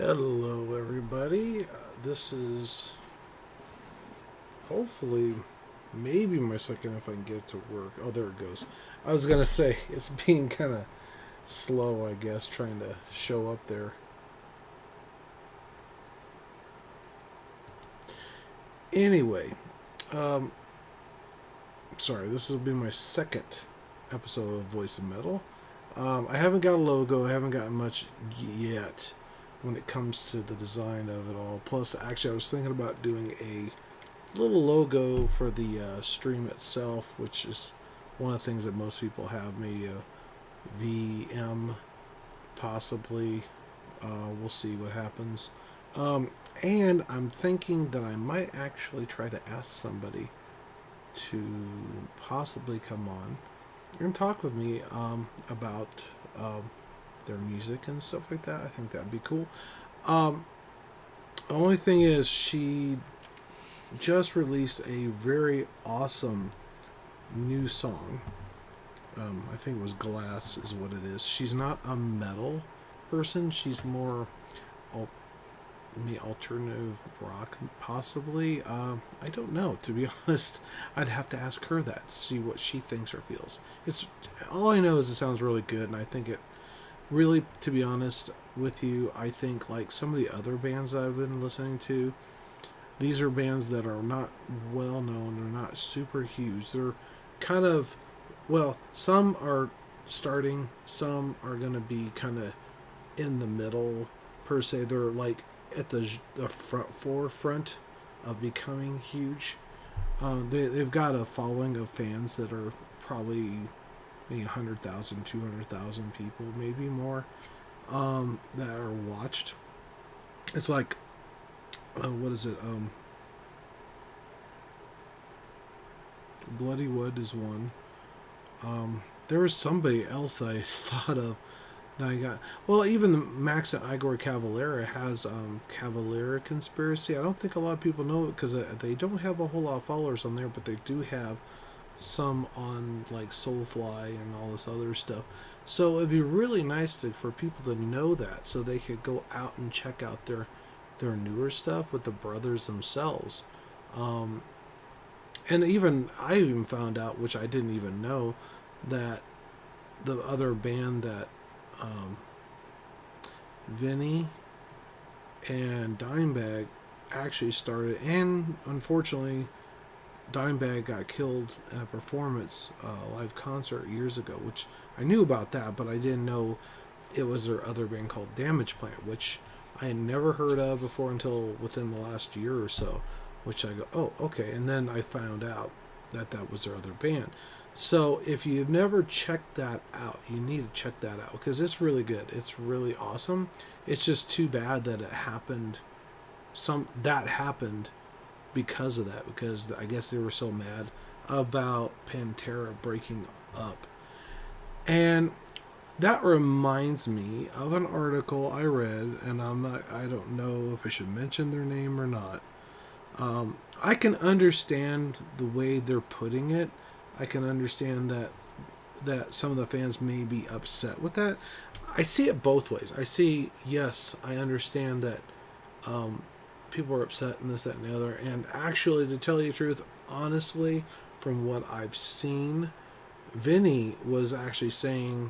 Hello, everybody. This is hopefully maybe my second if I can get it to work. Oh, there it goes. I was gonna say it's being kind of slow, I guess, trying to show up there. Anyway, um, sorry, this will be my second episode of Voice of Metal. I haven't got a logo. I haven't gotten much yet when it comes to the design of it all. Plus, actually, I was thinking about doing a little logo for the stream itself, which is one of the things that most people have. Maybe a VM, possibly. We'll see what happens. And I'm thinking that I might actually try to ask somebody to possibly come on and talk with me about their music and stuff like that. I think that'd be cool. Um, the only thing is, she just released a very awesome new song. I think it was Glass is what it is. She's not a metal person. She's more alternative rock, possibly. I don't know. To be honest, I'd have to ask her that to see what she thinks or feels. It's all I know is it sounds really good, and I think it really, to be honest with you, I think like some of the other bands that I've been listening to, these are bands that are not well known. They're not super huge. They're kind of, well, some are starting, some are going to be kind of in the middle, per se. They're like at the forefront of becoming huge. They've got a following of fans that are probably maybe 100,000, 200,000 people, maybe more, that are watched. It's like what is it? Bloody Wood is one. There was somebody else I thought of that I got. Well, even the Max and Igor Cavalera has Cavalera Conspiracy. I don't think a lot of people know it because they don't have a whole lot of followers on there, but they do have some on like Soulfly and all this other stuff. So it'd be really nice for people to know that, so they could go out and check out their newer stuff with the brothers themselves. Um, and I even found out, which I didn't even know, that the other band that um, Vinny and Dimebag actually started, and unfortunately, Dimebag got killed at a performance live concert years ago, which I knew about that, but I didn't know it was their other band called Damage Plant, which I had never heard of before until within the last year or so, which I go, oh, okay. And then I found out that that was their other band. So if you've never checked that out, you need to check that out because it's really good. It's really awesome. It's just too bad that it happened. That happened because of that, because I guess they were so mad about Pantera breaking up. And that reminds me of an article I read, and I don't know if I should mention their name or not. I can understand the way they're putting it. I can understand that some of the fans may be upset with that. I see it both ways. I see, yes, I understand that people are upset and this, that, and the other. And actually, to tell you the truth, honestly, from what I've seen, Vinny was actually saying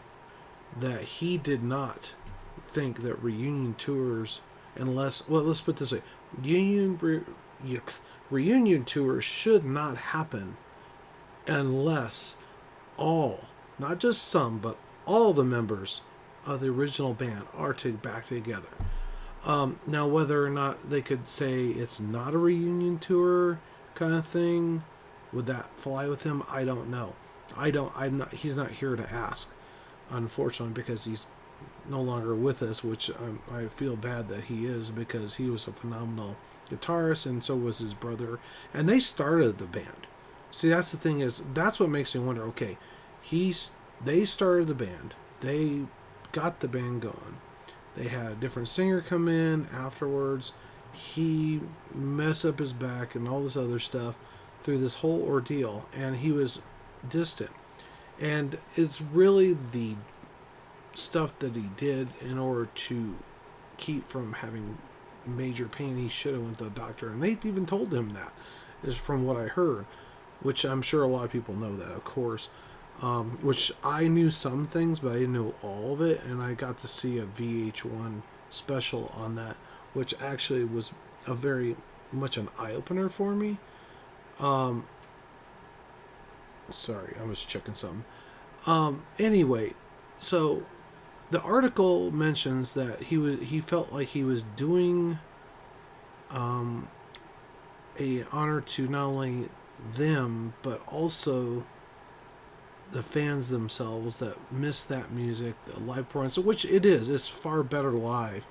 that he did not think that reunion tours, unless, well, let's put it this way, reunion tours should not happen unless all, not just some, but all the members of the original band are back together. Now, whether or not they could say it's not a reunion tour kind of thing, would that fly with him? I don't know. I'm not. He's not here to ask, unfortunately, because he's no longer with us. Which I feel bad that he is, because he was a phenomenal guitarist, and so was his brother, and they started the band. See, that's the thing, is that's what makes me wonder. Okay, they started the band. They got the band going. They had a different singer come in afterwards. He messed up his back and all this other stuff through this whole ordeal, and he was distant. And it's really the stuff that he did in order to keep from having major pain. He should have went to the doctor, and they even told him that, is from what I heard, which I'm sure a lot of people know that, of course. Which I knew some things, but I didn't know all of it, and I got to see a VH1 special on that, which actually was a very much an eye opener for me. Um, Sorry, I was checking something. Anyway, so the article mentions that he felt like he was doing um, a honor to not only them but also the fans themselves that miss that music, the live performance, which it is. It's far better live,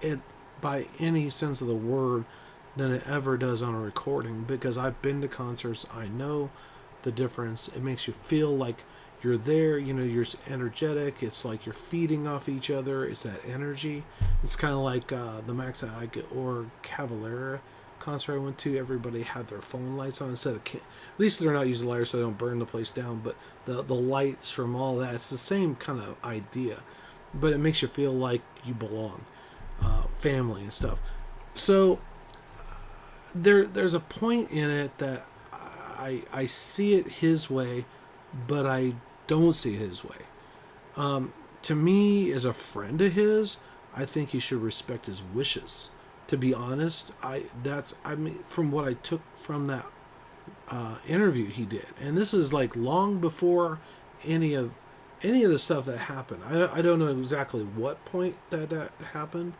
it by any sense of the word, than it ever does on a recording. Because I've been to concerts, I know the difference. It makes you feel like you're there. You know, you're energetic. It's like you're feeding off each other. It's that energy. It's kind of like the Max or Cavalera concert I went to. Everybody had their phone lights on instead of at least they're not using lighters so they don't burn the place down. But the lights from all that, it's the same kind of idea, but it makes you feel like you belong, family and stuff. So there's a point in it that I see it his way, but I don't see it his way. To me, as a friend of his, I think he should respect his wishes. To be honest, I mean, from what I took from that interview he did, and this is like long before any of the stuff that happened. I don't know exactly what point that happened.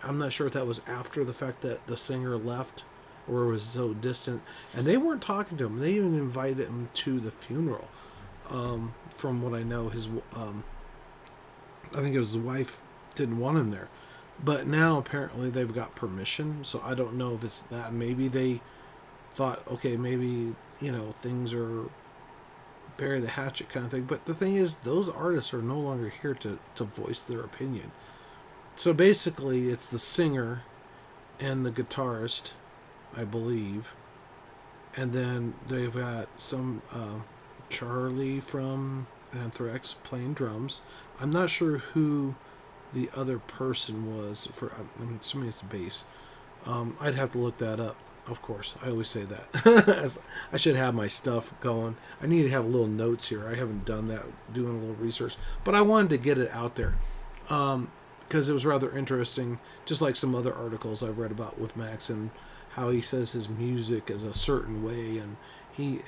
I'm not sure if that was after the fact that the singer left or was so distant. And they weren't talking to him. They even invited him to the funeral. From what I know, I think it was his wife didn't want him there. But now apparently they've got permission. So I don't know if it's that. Maybe they thought, okay, maybe, things are bury the hatchet kind of thing. But the thing is, those artists are no longer here to voice their opinion. So basically, it's the singer and the guitarist, I believe, and then they've got some Charlie from Anthrax playing drums. I'm not sure who the other person was. I'm assuming it's bass. I'd have to look that up. Of course, I always say that. I should have my stuff going. I need to have little notes here. I haven't done that, doing a little research, but I wanted to get it out there. Because it was rather interesting, just like some other articles I've read about with Max and how he says his music is a certain way, and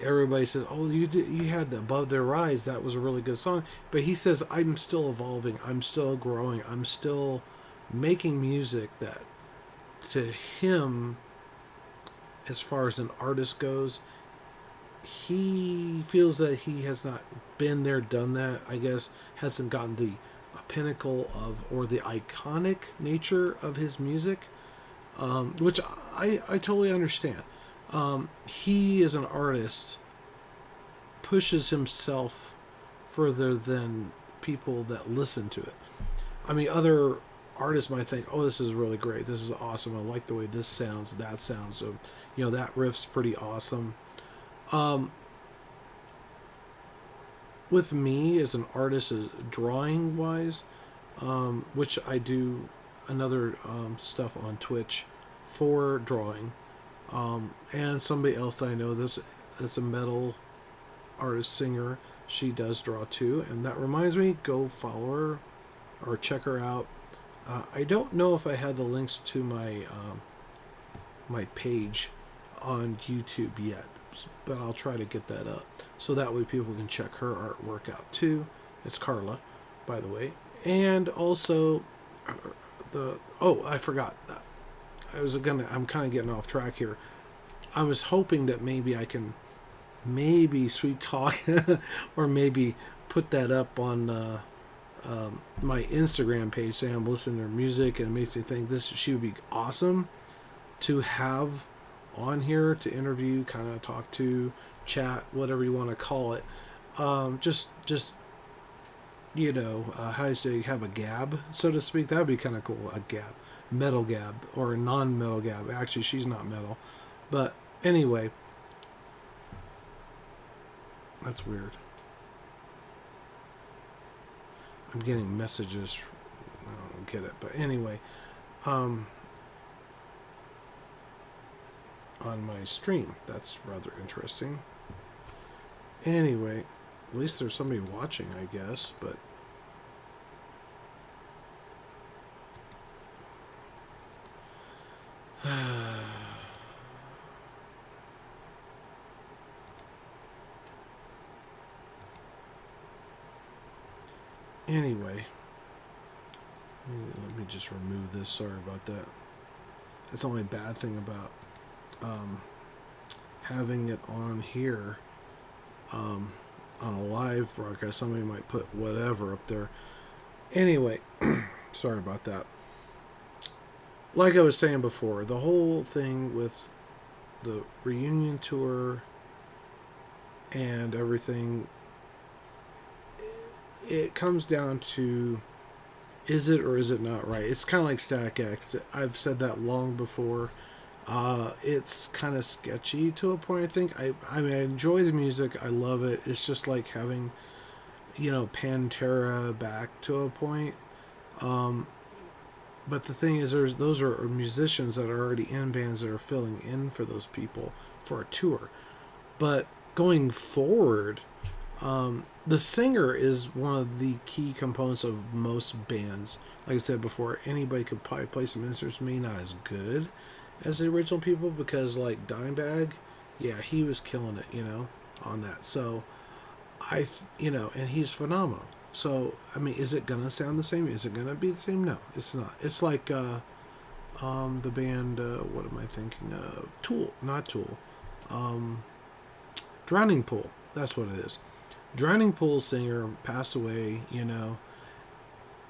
everybody says, "Oh, you had the Above Their Eyes, that was a really good song," but he says, "I'm still evolving, I'm still growing, I'm still making music that, to him, as far as an artist goes, he feels that he has not been there, done that. I guess hasn't gotten the pinnacle of or the iconic nature of his music, which I totally understand. He as an artist pushes himself further than people that listen to it. I mean, other artists might think, "Oh, this is really great. This is awesome. I like the way this sounds. That sounds. So, that riff's pretty awesome." With me as an artist, drawing wise, which I do another stuff on Twitch for drawing, and somebody else that I know that's a metal artist singer. She does draw too, and that reminds me, go follow her or check her out. I don't know if I had the links to my page on YouTube yet, but I'll try to get that up so that way people can check her artwork out too. It's Carla, by the way. And also I forgot. I'm kind of getting off track here. I was hoping that maybe I can sweet talk or maybe put that up on my Instagram page, saying I'm listening to her music, and it makes me think she would be awesome to have on here to interview, kind of talk to, chat, whatever you want to call it. Just how do you say, have a gab, so to speak. That would be kind of cool. A gab, metal gab, or a non-metal gab. Actually, she's not metal, but anyway, that's weird. I'm getting messages I don't get it. But anyway, um, on my stream, that's rather interesting. Anyway, at least there's somebody watching, I guess. But anyway, let me just remove this. Sorry about that. That's the only bad thing about having it on here on a live broadcast. Somebody might put whatever up there. Anyway, sorry about that. Like I was saying before, the whole thing with the reunion tour and everything, it comes down to, is it or is it not right? It's kind of like Static X. I've said that long before. It's kind of sketchy to a point, I think. I mean, I enjoy the music. I love it. It's just like having, Pantera back to a point. But the thing is, those are musicians that are already in bands that are filling in for those people for a tour. But going forward, the singer is one of the key components of most bands. Like I said before, anybody could probably play some instruments, maybe not as good as the original people, because like Dimebag, yeah, he was killing it, on that. So and he's phenomenal. So I mean, is it gonna sound the same? Is it gonna be the same? No, it's not. It's like the band. What am I thinking of? Tool, not Tool. Drowning Pool. That's what it is. Drowning Pool singer passed away,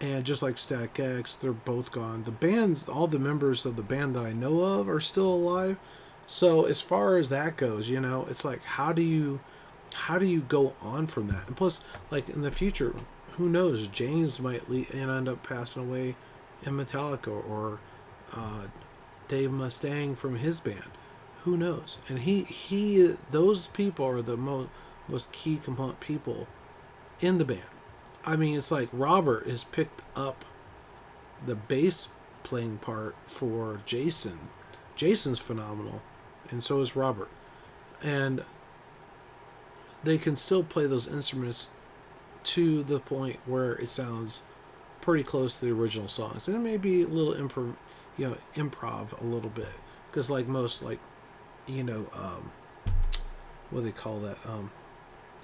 and just like Static X, they're both gone. The bands, all the members of the band that I know of are still alive. So as far as that goes, it's like how do you go on from that? And plus, like in the future, who knows? James might end up passing away in Metallica, or Dave Mustaine from his band. Who knows? And those people are the most key component people in the band. I mean, it's like Robert has picked up the bass playing part for Jason. Jason's phenomenal, and so is Robert. And they can still play those instruments to the point where it sounds pretty close to the original songs. And it may be a little improv a little bit, because like most what do they call that?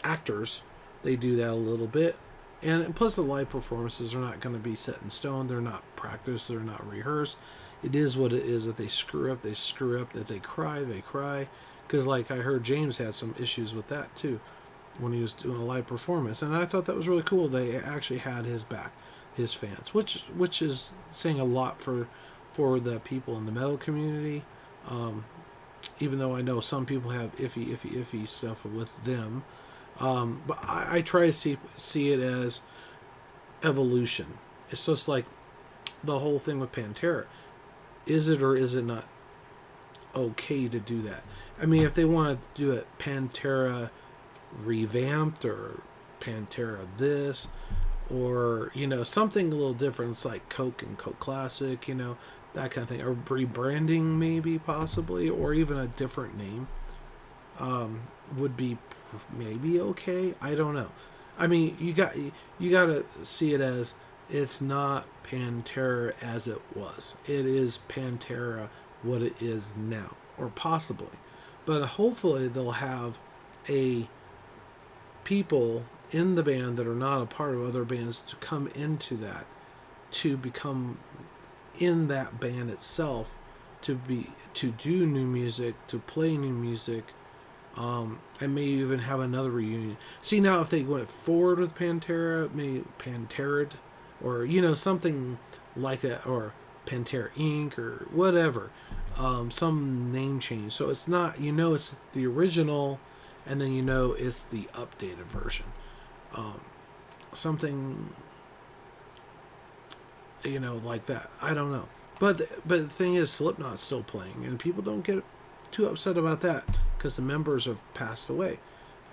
Actors, they do that a little bit. And plus the live performances are not going to be set in stone. They're not practiced. They're not rehearsed. It is what it is. If they screw up, they screw up. If they cry, they cry. Because like I heard James had some issues with that too when he was doing a live performance. And I thought that was really cool. They actually had his back, his fans, which is saying a lot for the people in the metal community. Even though I know some people have iffy stuff with them. But I try to see it as evolution. It's just like the whole thing with Pantera. Is it or is it not okay to do that? I mean, if they want to do it Pantera revamped, or Pantera this, or something a little different, it's like Coke and Coke Classic, that kind of thing, or rebranding maybe, possibly, or even a different name would be maybe okay. I don't know. I mean, you got to see it as it's not Pantera as it was. It is Pantera what it is now, or possibly. But hopefully they'll have people in the band that are not a part of other bands to come into that, to become in that band itself, to do new music, to play new music, and maybe even have another reunion. See, now if they went forward with Pantera, maybe Pantera'd, or something like that, or Pantera Inc., or whatever, some name change. So it's not, it's the original, and then it's the updated version. Something like that. I don't know. But the thing is, Slipknot's still playing, and people don't get too upset about that because the members have passed away.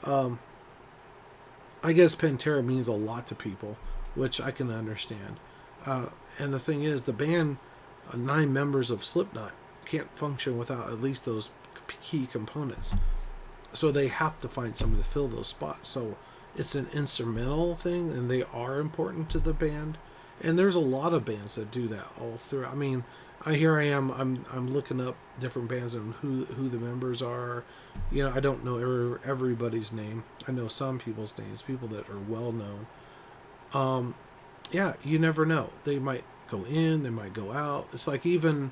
I guess Pantera means a lot to people, which I can understand. And the thing is, the band, 9 members of Slipknot, can't function without at least those key components. So they have to find somebody to fill those spots. So it's an instrumental thing, and they are important to the band. And there's a lot of bands that do that all through. I mean, here I am. I'm looking up different bands and who the members are. You know, I don't know everybody's name. I know some people's names, people that are well known. Yeah, you never know. They might go in, they might go out. It's like even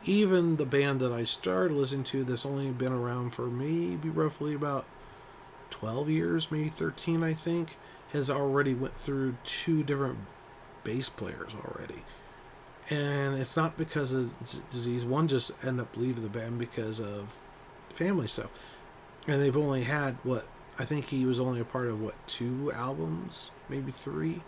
the band that I started listening to that's only been around for maybe roughly about 12 years, maybe 13, I think, has already went through 2 different bass players already. And it's not because of disease. One just ended up leaving the band because of family stuff. And they've only had, I think he was only a part of, 2 albums? Maybe 3?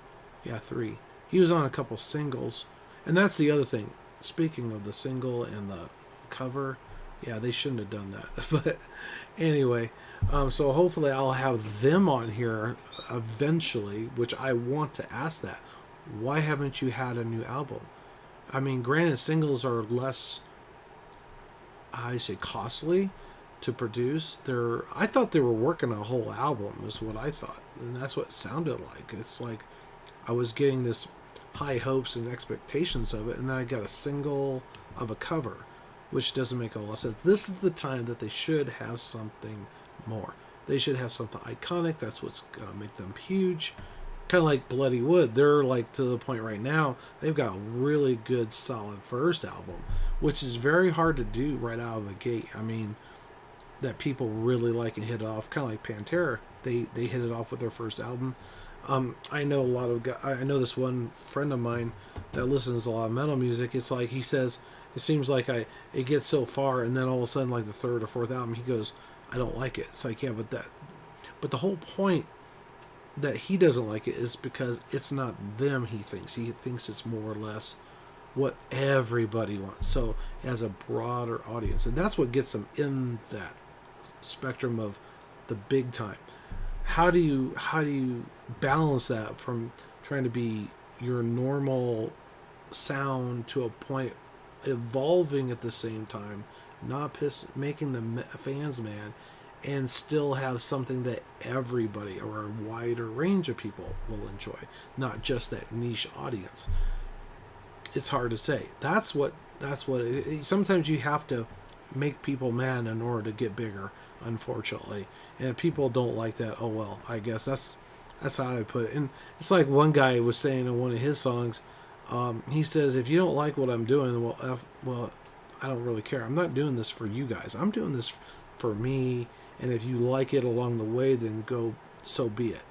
Yeah, 3. He was on a couple singles. And that's the other thing. Speaking of the single and the cover, yeah, they shouldn't have done that. But anyway, so hopefully I'll have them on here eventually, which I want to ask that. Why haven't you had a new album? I mean, granted, singles are less, I say, costly to produce. I thought they were working a whole album, is what I thought. And that's what it sounded like. It's like I was getting this high hopes and expectations of it, and then I got a single of a cover, which doesn't make a lot of sense. This is the time that they should have something more. They should have something iconic. That's what's gonna make them huge. Kind of like Bloody Wood. They're like to the point right now, they've got a really good solid first album, which is very hard to do right out of the gate. I mean, that people really like and hit it off, kind of like Pantera. They hit it off with their first album. I know a lot of guys. I know this one friend of mine that listens to a lot of metal music. It's like he says it seems like it gets so far, and then all of a sudden, like the 3rd or 4th album, he goes, I don't like it. It's like, yeah, but the whole point that he doesn't like it is because it's not them. He thinks it's more or less what everybody wants. So it has a broader audience, and that's what gets them in that spectrum of the big time. How do you balance that from trying to be your normal sound to a point evolving at the same time, not making the fans mad, and still have something that everybody or a wider range of people will enjoy, not just that niche audience? It's hard to say. That's what sometimes you have to make people mad in order to get bigger, unfortunately. And if people don't like that, oh well, I guess that's how I put it. And it's like one guy was saying in one of his songs, he says, if you don't like what I'm doing, well, I don't really care. I'm not doing this for you guys. I'm doing this for me, and if you like it along the way, then so be it.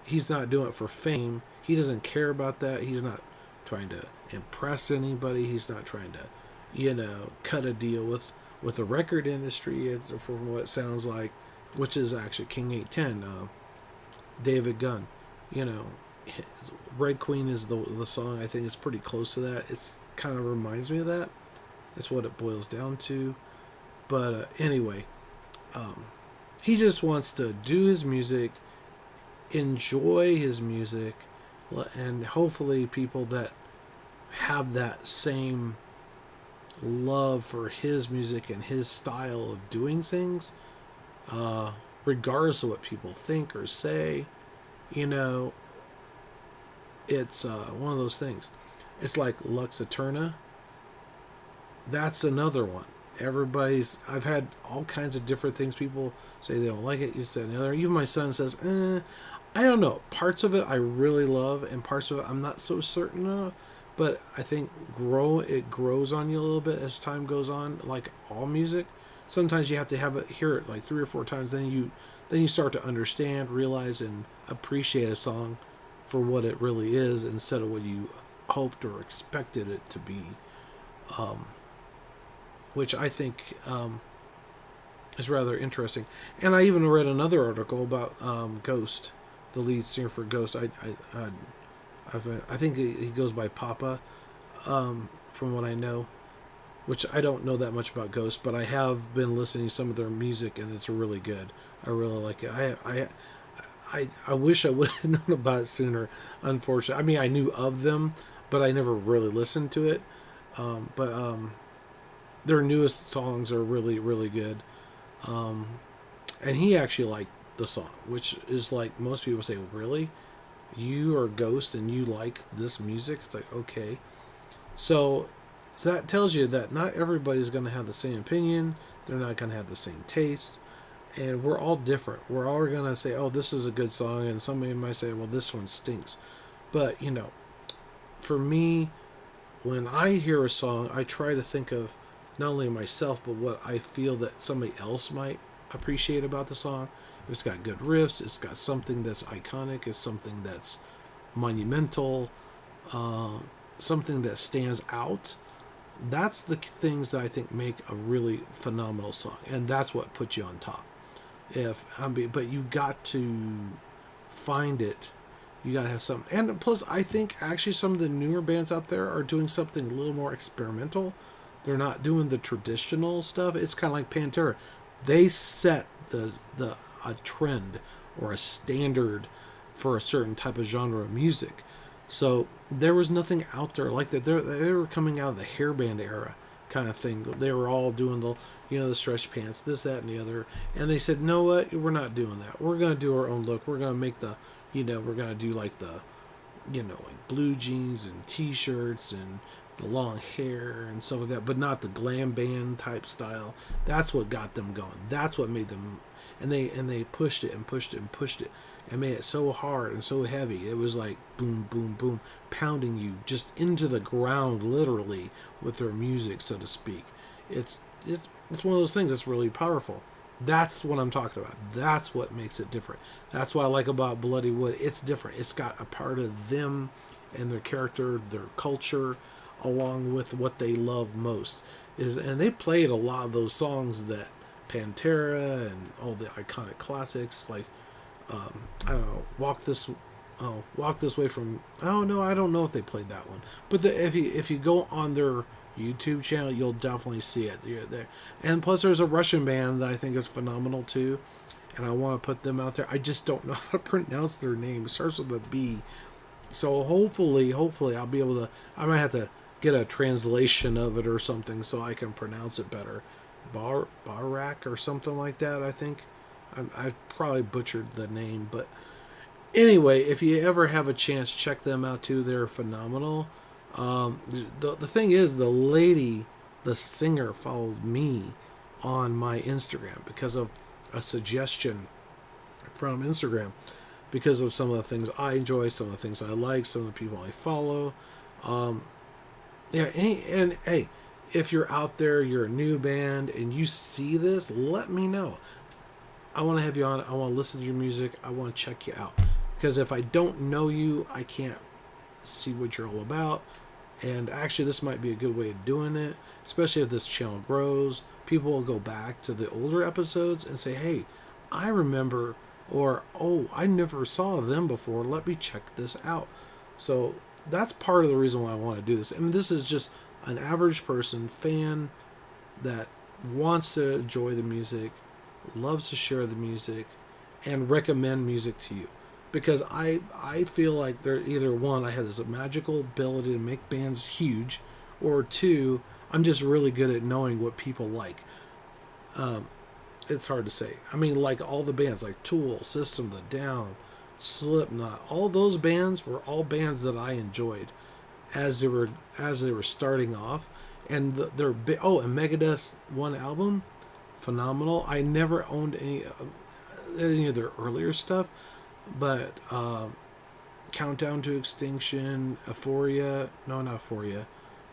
He's not doing it for fame. He doesn't care about that. He's not trying to impress anybody. He's not trying to, cut a deal with the record industry, from what it sounds like, which is actually King 810, David Gunn. Red Queen is the song. I think it's pretty close to that. It's kind of reminds me of that. That's what it boils down to. But anyway, he just wants to do his music, enjoy his music, and hopefully people that have that same love for his music and his style of doing things, regardless of what people think or say, it's one of those things. It's like Lux Eterna. That's another one. I've had all kinds of different things. People say they don't like it. You said another. Even my son says, I don't know. Parts of it I really love, and parts of it I'm not so certain of. But I think it grows on you a little bit as time goes on, like all music. Sometimes you have to hear it like 3 or 4 times, then you start to understand, realize, and appreciate a song for what it really is instead of what you hoped or expected it to be. Which I think is rather interesting. And I even read another article about Ghost, the lead singer for Ghost. I think he goes by Papa, from what I know, which I don't know that much about Ghost, but I have been listening to some of their music, and it's really good. I really like it. I wish I would have known about it sooner. Unfortunately, I mean, I knew of them, but I never really listened to it. But their newest songs are really really good. Um, and he actually liked the song, which is like most people say, really, you are Ghost and you like this music? It's like, okay. So that tells you that not everybody's going to have the same opinion. They're not going to have the same taste. And we're all different. We're all going to say, oh, this is a good song. And somebody might say, well, this one stinks. But, for me, when I hear a song, I try to think of not only myself, but what I feel that somebody else might appreciate about the song. If it's got good riffs, it's got something that's iconic, it's something that's monumental, uh, something that stands out. That's the things that I think make a really phenomenal song, and that's what puts you on top. But you got to find it. You got to have something, and plus, I think actually some of the newer bands out there are doing something a little more experimental. They're not doing the traditional stuff. It's kind of like Pantera. They set the a trend or a standard for a certain type of genre of music. So there was nothing out there like that. They were coming out of the hairband era kind of thing. They were all doing the stretch pants, this, that, and the other. And they said, no, what? We're not doing that. We're going to do our own look. We're going to make we're going to do like like blue jeans and t-shirts and the long hair and stuff like that, but not the glam band type style. That's what got them going. That's what made them, and they pushed it and pushed it and pushed it and made it so hard and so heavy. It was like boom, boom, boom, pounding you just into the ground, literally, with their music, so to speak. It's it's one of those things that's really powerful. That's what I'm talking about. That's what makes it different. That's what I like about Bloody Wood. It's different. It's got a part of them and their character, their culture, along with what they love most. And they played a lot of those songs that Pantera and all the iconic classics like I don't know, Walk This Way from. Oh no, I don't know if they played that one. But if you go on their YouTube channel, you'll definitely see it. There. And plus, there's a Russian band that I think is phenomenal too, and I want to put them out there. I just don't know how to pronounce their name. It starts with a B. So hopefully, I'll be able to. I might have to get a translation of it or something so I can pronounce it better. Barak or something like that. I think I probably butchered the name, but anyway, if you ever have a chance, check them out too. They're phenomenal. The thing is, the singer, followed me on my Instagram because of a suggestion from Instagram, because of some of the things I enjoy, some of the things I like, some of the people I follow. Um, yeah, and hey, if you're out there, you're a new band, and you see this, let me know. I want to have you on. I want to listen to your music. I want to check you out. Because if I don't know you, I can't see what you're all about. And actually, this might be a good way of doing it, especially if this channel grows. People will go back to the older episodes and say, hey, I remember, or, oh, I never saw them before. Let me check this out. So that's part of the reason why I want to do this. I mean, this is just an average person, fan that wants to enjoy the music, loves to share the music, and recommend music to you. Because I feel like they're either one, I have this magical ability to make bands huge, or two, I'm just really good at knowing what people like. It's hard to say. I mean, like all the bands, like Tool, System of a Down, Slipknot, all those bands were all bands that I enjoyed as they were starting off, and their and Megadeth's one album, phenomenal. I never owned any of their earlier stuff, but Countdown to Extinction, Euphoria, no, not Euphoria,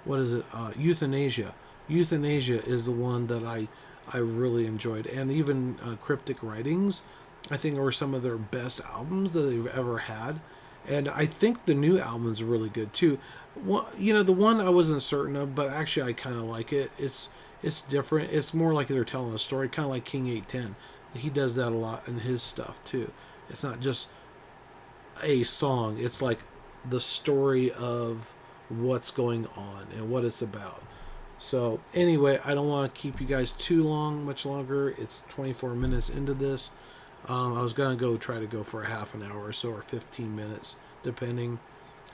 what is it? Euthanasia. Euthanasia is the one that I really enjoyed, and even Cryptic Writings, I think, were some of their best albums that they've ever had. And I think the new album's really good too. The one I wasn't certain of, but actually I kind of like it. It's different. It's more like they're telling a story, kind of like King 810. He does that a lot in his stuff too. It's not just a song. It's like the story of what's going on and what it's about. So anyway, I don't want to keep you guys much longer. It's 24 minutes into this. I was gonna try to go for a half an hour or so, or 15 minutes, depending.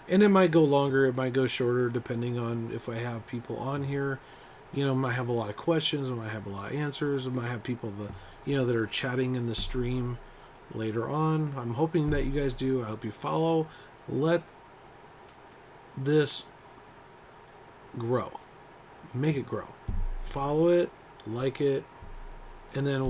And it might go longer, it might go shorter, depending on if I have people on here. Might have a lot of questions, I might have a lot of answers, I might have people that are chatting in the stream later on. I'm hoping that you guys do. I hope you follow. Let this grow. Make it grow. Follow it, like it, and then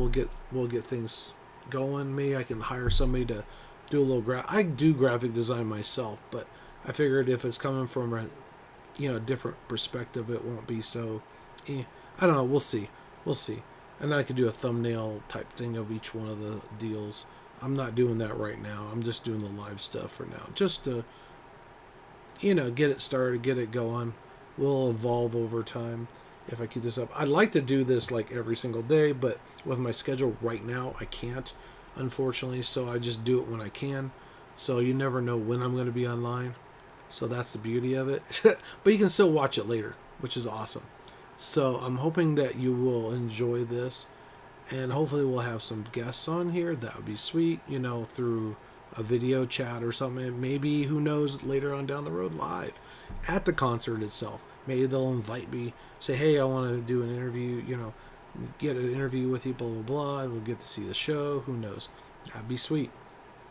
we'll get things going. Maybe I can hire somebody to do a little I do graphic design myself, but I figured if it's coming from a different perspective, it won't be so. I don't know. We'll see. We'll see. And I could do a thumbnail type thing of each one of the deals. I'm not doing that right now. I'm just doing the live stuff for now, just to get it started, get it going. We'll evolve over time if I keep this up. I'd like to do this like every single day, but with my schedule right now, I can't, unfortunately. So I just do it when I can. So you never know when I'm going to be online. So that's the beauty of it. But you can still watch it later, which is awesome. So I'm hoping that you will enjoy this. And hopefully we'll have some guests on here. That would be sweet, through a video chat or something. Maybe, who knows, later on down the road, live at the concert itself. Maybe they'll invite me, say, hey, I want to do an interview, get an interview with you, blah, blah, blah. We'll get to see the show. Who knows? That'd be sweet.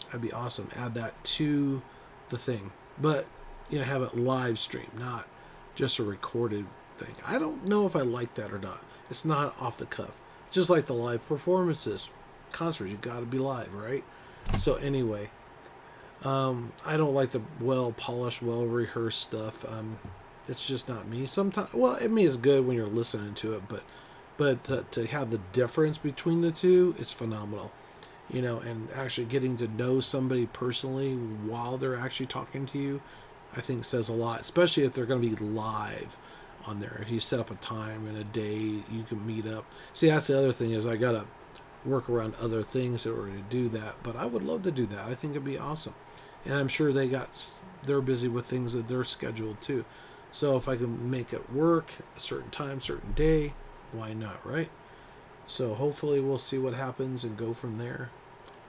That'd be awesome. Add that to the thing. But, have it live stream, not just a recorded thing. I don't know if I like that or not. It's not off the cuff. Just like the live performances. Concerts, you got to be live, right? So anyway, I don't like the well-polished, well-rehearsed stuff. It's just not me. Sometimes, well, I mean, it's good when you're listening to it, but to have the difference between the two, it's phenomenal. And actually getting to know somebody personally while they're actually talking to you, I think says a lot, especially if they're going to be live on there. If you set up a time and a day, you can meet up. See, that's the other thing, is I got to work around other things in order to do that, but I would love to do that. I think it'd be awesome. And I'm sure they're busy with things that they're scheduled too. So if I can make it work a certain time, certain day, why not, right? So hopefully we'll see what happens and go from there.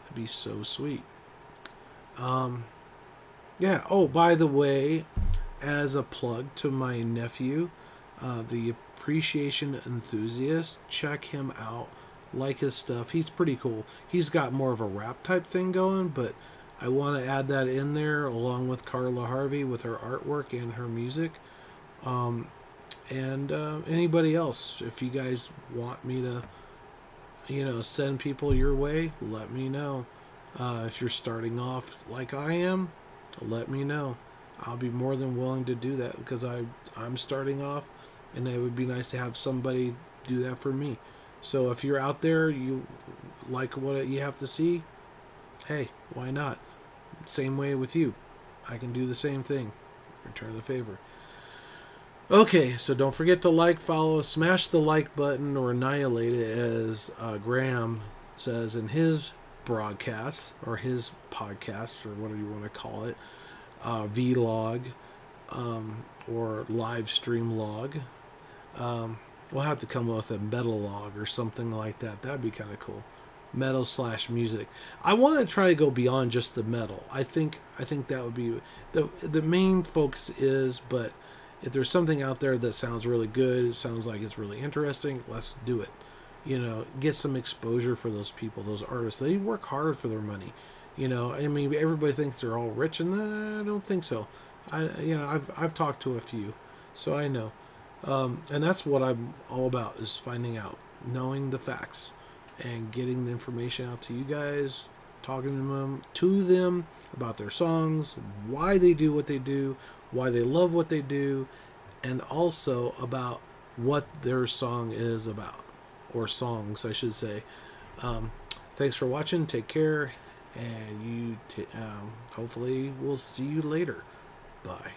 That'd be so sweet. Yeah. Oh, by the way, as a plug to my nephew, the Appreciation Enthusiast, check him out. Like his stuff. He's pretty cool. He's got more of a rap type thing going, but I want to add that in there along with Carla Harvey with her artwork and her music. And anybody else, if you guys want me to, send people your way, let me know. If you're starting off like I am, let me know. I'll be more than willing to do that, because I'm starting off, and it would be nice to have somebody do that for me. So if you're out there, you like what you have to see, hey, why not? Same way with you. I can do the same thing. Return the favor. Okay, so don't forget to like, follow, smash the like button, or annihilate it, as Graham says in his broadcast, or his podcast, or whatever you want to call it, vlog, or live stream log. We'll have to come up with a metal log or something like that. That'd be kind of cool. Metal/music. I want to try to go beyond just the metal. I think that would be the main focus is, but if there's something out there that sounds really good, it sounds like it's really interesting, let's do it. Get some exposure for those people, those artists. They work hard for their money. I mean, everybody thinks they're all rich, and I don't think so. I've talked to a few, so I know. And that's what I'm all about, is finding out, knowing the facts, and getting the information out to you guys, talking to them about their songs, why they do what they do, why they love what they do, and also about what their song is about, or songs, I should say. Thanks for watching. Take care, and hopefully we'll see you later. Bye.